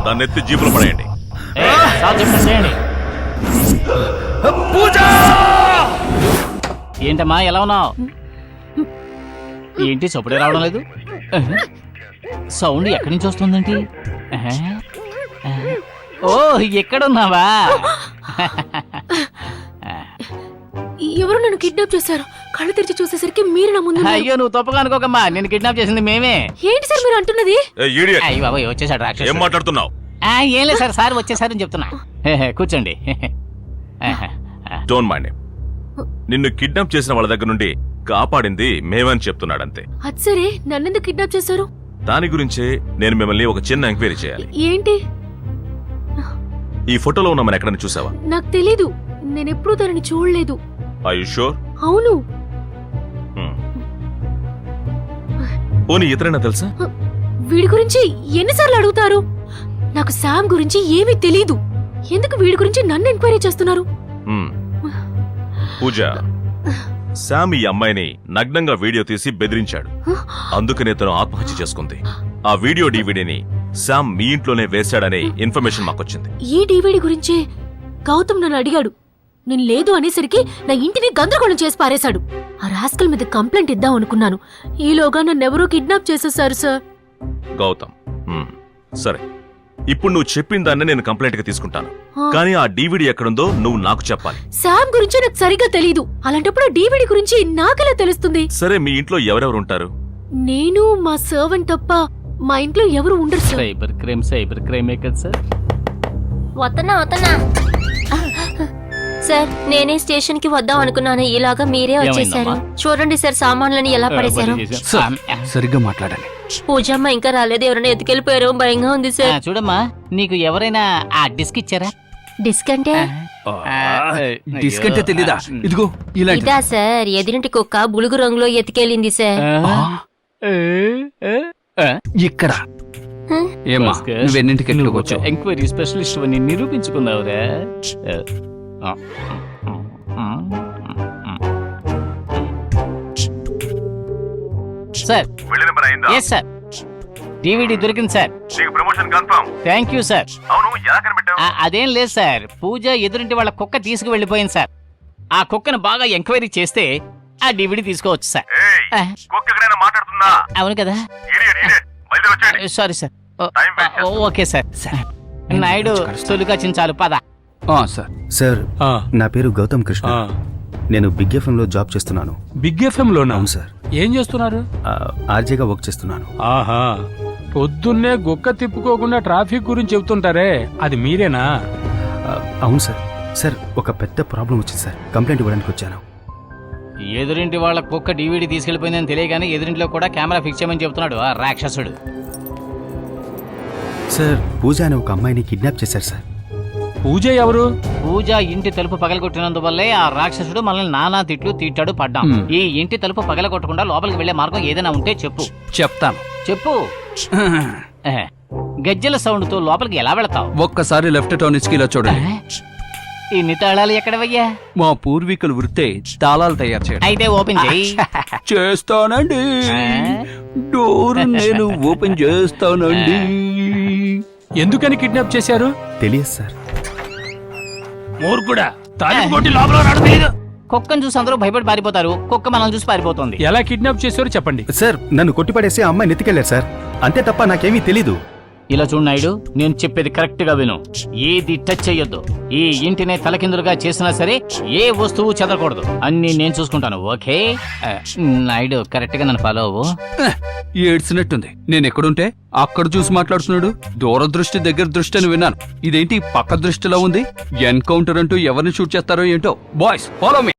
దాన్నెత్తి జీపులు పడేయండి. ఏంటమ్మా ఎలా ఉన్నావు? ఏంటి చప్పుడే రావడం లేదు? సౌండ్ ఎక్కడి నుంచి వస్తుందండి? ఓ ఎక్కడున్నావా? ఎవరు నన్ను కిడ్నాప్ చేశారు? కళ్ళు తెరిచి చూసేసరికి మీరు నా ముందు. అయ్యో నువ్వు తప్పగా అనుకోకమ్మా, నేను కిడ్నాప్ చేసింది మేమే. ఏంటి సార్ మీరు అంటున్నది? అయ్యి బాబాయ్ వచ్చేసాడు రాక్షసుడు. ఏం మాట్లాడుతున్నావు? ఏం లేదు సార్, సార్ వచ్చేసారని చెప్తున్నా. కూర్చోండి. Don't mind. నిన్ను కిడ్నాప్ చేసిన వాళ్ళ దగ్గర నుండి కాపాడింది మేమని చెప్తున్నాడంతే. అది సరే, నన్నెందుకు కిడ్నాప్ చేశారు? దాని గురించే నేను మిమ్మల్ని ఒక చిన్న ఎంక్వైరీ చేయాలి. ఏంటి? ఈ ఫోటోలో ఉన్న మన ఎక్కడైనా చూసావా? నాకు తెలీదు, నేనెప్పుడు తనని చూడలేదు. Are you sure? అవును. పోనీ ఇతరైనా తెలుసా? వీడి గురించి ఎన్నిసార్లు అడుగుతారు? నాకు శామ్ గురించి ఏమీ తెలీదు. ఎందుకు వీడి గురించి నన్ను ఎంక్వైరీ చేస్తున్నారు? పూజ, శామ్ ఈ అమ్మాయిని నగ్నంగా వీడియో తీసి బెదిరించాడు. అందుకనే తను ఆత్మహత్య చేసుకుంది. ఆ వీడియో డీవీడీని శామ్ మీ ఇంట్లోనే వేశాడనే ఇన్ఫర్మేషన్ మాకొచ్చింది. ఈ డీవీడీ గురించే గౌతమ్ నన్ను అడిగాడు. నేను లేదు అనేసరికి నా ఇంటిని గందరగోళం చేసి పారేశాడు. ఆ రాస్కల్ మీద కంప్లైంట్ ఇద్దాం అనుకున్నాను. ఈలోగా నన్నెవరూ కిడ్నాప్ చేసేశారు సార్. గౌతమ్, సరే, ఇప్పుడు నువ్వు చెప్పిన దాన్ని నేను కంప్లైంట్ గా తీసుకుంటాను. కానీ ఆ డీవీడీ ఎక్కడుందో నువ్వు నాకు చెప్పాలి. శామ్ గురించి నాకు సరిగా తెలీదు. అలాంటప్పుడు ఆ డీవీడీ గురించి నాకెలా తెలుస్తుంది? సరే, మీ ఇంట్లో ఎవరెవరు ఉంటారు? నేను, మా సర్వెంట్ తప్ప మా ఇంట్లో ఎవరు ఉండరు సార్. సైబర్ క్రైమే కదా సార్. వతనా సార్, నేనే స్టేషన్ కి వద్దాం అనుకున్నాను. ఇలాగా మీరే వచ్చేసారు. చూడండి సార్, సామాన్లని ఎలా పడేశారు. సరిగ్గా మాట్లాడాలి. పూజమ్మ ఇంకా రాలేదు, ఎవరైనా ఎత్తుకెళ్ళిపోయారు. భయంగా ఉంది సార్. చూడమ్మా, నీకు ఎవరైనా ఆ డిస్క్ ఇచ్చారా? డిస్క్ అంటే? డిస్క్ అంటే తెలీదా? ఇదిగో ఇలాంటి. ఇదా సార్, ఎదిరింటి కుక్క బులుగు రంగులో ఎత్తుకెళ్ళింది సార్. ఇక్కడ ఏమా నువ్వెన్నింటికి వచ్చావు? ఎంక్వైరీ స్పెషలిస్ట్ అని నిరూపించుకున్నావురా. సార్, ఎస్ సార్, డివిడి దొరికింది సార్. Thank you sir. అదేం లేదు సార్, పూజ ఎదురింటి వాళ్ళ కుక్క తీసుకు వెళ్ళిపోయింది సార్. ఆ కుక్కను బాగా ఎంక్వైరీ చేస్తే ఆ డివిడి తీసుకోవచ్చు సార్. అవును కదా? Sorry sir. Okay sir. Naidu తొలిగా చించాలు పద. సార్, నా పేరు గౌతమ్ కృష్ణ. నేను బిగ్ ఎఫ్ఎం లో జాబ్ చేస్తున్నాను. బిగ్ ఎఫ్ఎం లోనా? అవును సార్. ఏం చేస్తున్నారు? ఆర్జేగా వర్క్ చేస్తున్నాను. ఆహా, పొద్దున్నే గుక్క తిప్పుకోకుండా ట్రాఫిక్ గురించి చెబుతుంటారే, అది మీరేనా? అవును సార్. సార్, ఒక పెద్ద ప్రాబ్లం వచ్చింది సార్, కంప్లైంట్ ఇవ్వడానికి వచ్చాను. ఎదురింటి వాళ్ళ కుక్క డివిడి తీసుకెళ్లిపోయిందని తెలియగానే ఎదురింటిలో కూడా కెమెరా ఫిక్స్ చేయమని చెప్తున్నాడు ఆ రాక్షసుడు. సార్, పూజ అనే ఒక అమ్మాయిని కిడ్నాప్ చేశారు సార్. పూజ ఎవరు? పూజ ఇంటి తలుపు పగలగొట్టినందువల్లే ఆ రాక్షసుడు మనల్ని నానా తిట్లు తీటాడు పడ్డాం. ఈ ఇంటి తలుపు పగలగొట్టకుండా లోపలికి వెళ్లే మార్గం ఏదైనా ఉంటే చెప్పు. చెప్తాను. చెప్పు. గజ్జల సౌండ్ తో లోపలికి ఎలా వెళతావు? ఒక్కసారి లెఫ్ట్ టర్న్ ఇచ్చి చూడండి. ఇన్ని తాళాలు ఎక్కడవయ్యా? మా పూర్వీకుల వృత్తే తాళాలు తయారు చేయడం. అయితే ఓపెన్ చేయి. చేస్తానండి. డోర్ నేను ఓపెన్ చేస్తానండి. ఎందుకని కిడ్నాప్ చేశారు? తెలియదు సార్. మూర్ఖుడా, తాళం కొట్టి లోపల నడపలేదు. కుక్కను చూసి అందరూ భయపడి పారిపోతారు, కుక్క మనల్ని చూసి పారిపోతుంది. ఎలా కిడ్నాప్ చేశారో చెప్పండి. సార్, నన్ను కొట్టిపడేసి ఆ అమ్మాయిని ఎత్తుకెళ్లారు సార్, అంతే తప్ప నాకేమీ తెలీదు. ఇలా చూడు నాయుడు, నేను చెప్పేది కరెక్ట్ గా విను. ఏది టచ్ చెయ్యొద్దు. ఈ ఇంటినే తలకిందులుగా చేసినా సరే ఏ వస్తువు చెదరకూడదు. అన్ని నేను చూసుకుంటాను, ఓకే? నాయుడు, కరెక్ట్ గా నన్ను ఫాలో అవ్వు. ఏడ్చినట్టుంది. నేను ఎక్కడుంటే అక్కడ చూసి మాట్లాడుతున్నాడు. దూరదృష్టి దగ్గర దృష్టి అని విన్నాను. ఇదేంటి పక్క దృష్టిలో ఉంది? ఎన్కౌంటర్ అంటూ ఎవరిని షూట్ చేస్తారో ఏంటో. Boys, follow me.